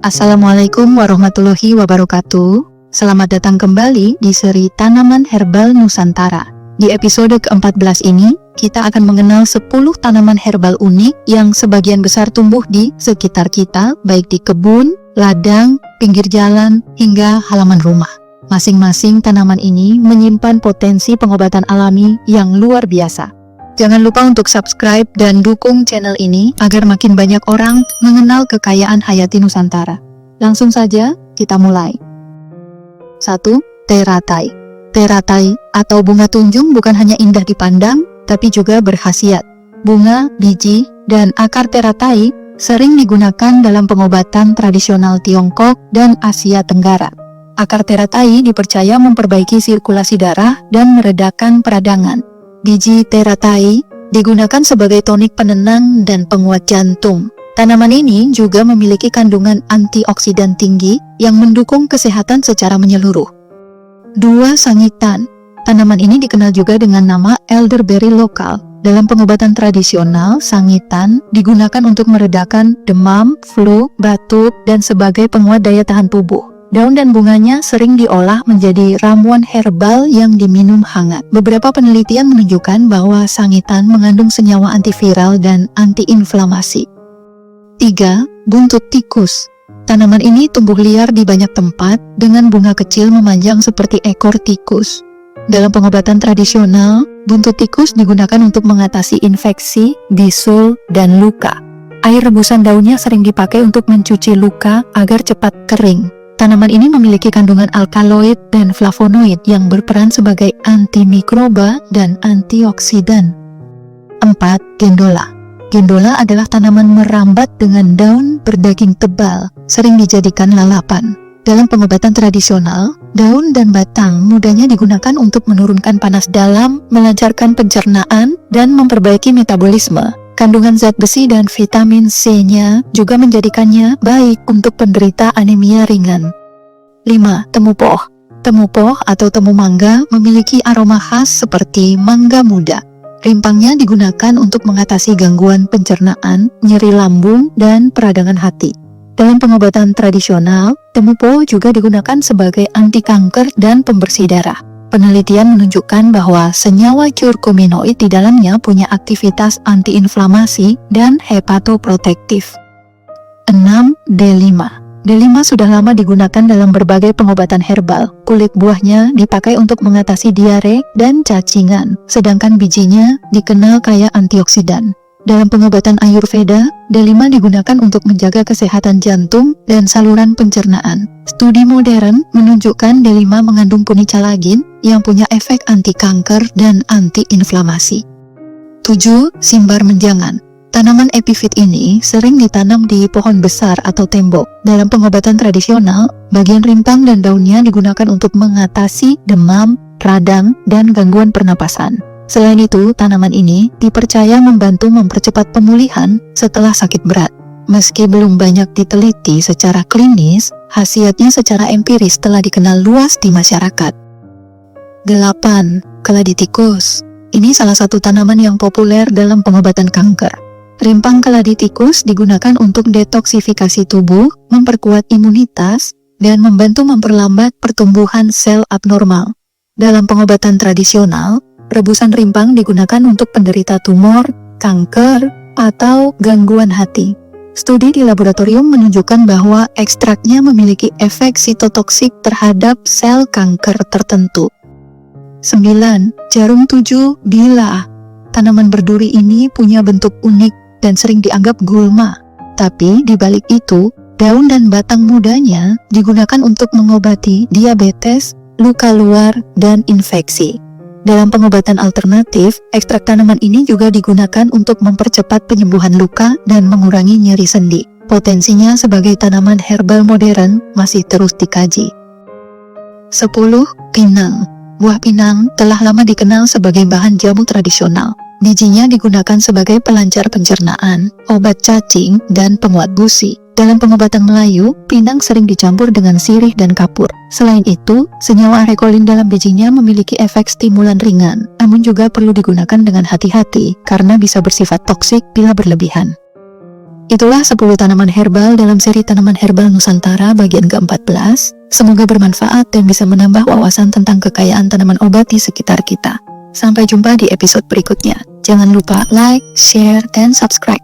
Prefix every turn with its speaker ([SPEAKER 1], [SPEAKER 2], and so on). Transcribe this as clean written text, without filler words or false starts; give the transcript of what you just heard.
[SPEAKER 1] Assalamualaikum warahmatullahi wabarakatuh. Selamat datang kembali di seri Tanaman Herbal Nusantara. Di episode ke-14 ini, kita akan mengenal 10 tanaman herbal unik yang sebagian besar tumbuh di sekitar kita, baik di kebun, ladang, pinggir jalan, hingga halaman rumah. Masing-masing tanaman ini menyimpan potensi pengobatan alami yang luar biasa. Jangan lupa untuk subscribe dan dukung channel ini agar makin banyak orang mengenal kekayaan hayati Nusantara. Langsung saja kita mulai. 1. Teratai. Teratai atau bunga tunjung bukan hanya indah dipandang, tapi juga berkhasiat. Bunga, biji, dan akar teratai sering digunakan dalam pengobatan tradisional Tiongkok dan Asia Tenggara. Akar teratai dipercaya memperbaiki sirkulasi darah dan meredakan peradangan. Biji teratai digunakan sebagai tonik penenang dan penguat jantung. Tanaman ini juga memiliki kandungan antioksidan tinggi yang mendukung kesehatan secara menyeluruh. 2. Sangitan. Tanaman ini dikenal juga dengan nama elderberry lokal. Dalam pengobatan tradisional, sangitan digunakan untuk meredakan demam, flu, batuk, dan sebagai penguat daya tahan tubuh. Daun dan bunganya sering diolah menjadi ramuan herbal yang diminum hangat. Beberapa penelitian menunjukkan bahwa sangitan mengandung senyawa antiviral dan antiinflamasi. 3. Buntut tikus. Tanaman ini tumbuh liar di banyak tempat dengan bunga kecil memanjang seperti ekor tikus. Dalam pengobatan tradisional, buntut tikus digunakan untuk mengatasi infeksi, bisul, dan luka. Air rebusan daunnya sering dipakai untuk mencuci luka agar cepat kering. Tanaman ini memiliki kandungan alkaloid dan flavonoid yang berperan sebagai antimikroba dan antioksidan. 4. Gendola. Gendola adalah tanaman merambat dengan daun berdaging tebal, sering dijadikan lalapan. Dalam pengobatan tradisional, daun dan batang mudanya digunakan untuk menurunkan panas dalam, melancarkan pencernaan, dan memperbaiki metabolisme. Kandungan zat besi dan vitamin C-nya juga menjadikannya baik untuk penderita anemia ringan. 5. Temupoh. Temupoh atau temu mangga memiliki aroma khas seperti mangga muda. Rimpangnya digunakan untuk mengatasi gangguan pencernaan, nyeri lambung, dan peradangan hati. Dalam pengobatan tradisional, temupoh juga digunakan sebagai anti kanker dan pembersih darah. Penelitian menunjukkan bahwa senyawa curcuminoid di dalamnya punya aktivitas antiinflamasi dan hepatoprotektif. 6. D5. D5 sudah lama digunakan dalam berbagai pengobatan herbal. Kulit buahnya dipakai untuk mengatasi diare dan cacingan, sedangkan bijinya dikenal kaya antioksidan. Dalam pengobatan Ayurveda, D5 digunakan untuk menjaga kesehatan jantung dan saluran pencernaan. Studi modern menunjukkan D5 mengandung punicalagin yang punya efek anti kanker dan anti-inflamasi. 7. Simbar menjangan. Tanaman epifit ini sering ditanam di pohon besar atau tembok. Dalam pengobatan tradisional, bagian rimpang dan daunnya digunakan untuk mengatasi demam, radang, dan gangguan pernapasan. Selain itu, tanaman ini dipercaya membantu mempercepat pemulihan setelah sakit berat. Meski belum banyak diteliti secara klinis, khasiatnya secara empiris telah dikenal luas di masyarakat. 8. Keladi tikus. Ini salah satu tanaman yang populer dalam pengobatan kanker. Rimpang keladi tikus digunakan untuk detoksifikasi tubuh, memperkuat imunitas, dan membantu memperlambat pertumbuhan sel abnormal. Dalam pengobatan tradisional, rebusan rimpang digunakan untuk penderita tumor, kanker, atau gangguan hati. Studi di laboratorium menunjukkan bahwa ekstraknya memiliki efek sitotoksik terhadap sel kanker tertentu. 9. Jarum 7 bilah. Tanaman berduri ini punya bentuk unik dan sering dianggap gulma. Tapi di balik itu, daun dan batang mudanya digunakan untuk mengobati diabetes, luka luar, dan infeksi. Dalam pengobatan alternatif, ekstrak tanaman ini juga digunakan untuk mempercepat penyembuhan luka dan mengurangi nyeri sendi. Potensinya sebagai tanaman herbal modern masih terus dikaji. 10. Pinang. Buah pinang telah lama dikenal sebagai bahan jamu tradisional. Bijinya digunakan sebagai pelancar pencernaan, obat cacing, dan penguat gusi. Dalam pengobatan Melayu, pinang sering dicampur dengan sirih dan kapur. Selain itu, senyawa rekolin dalam bijinya memiliki efek stimulan ringan, namun juga perlu digunakan dengan hati-hati karena bisa bersifat toksik bila berlebihan. Itulah 10 tanaman herbal dalam seri Tanaman Herbal Nusantara bagian ke-14. Semoga bermanfaat dan bisa menambah wawasan tentang kekayaan tanaman obat di sekitar kita. Sampai jumpa di episode berikutnya. Jangan lupa like, share, dan subscribe.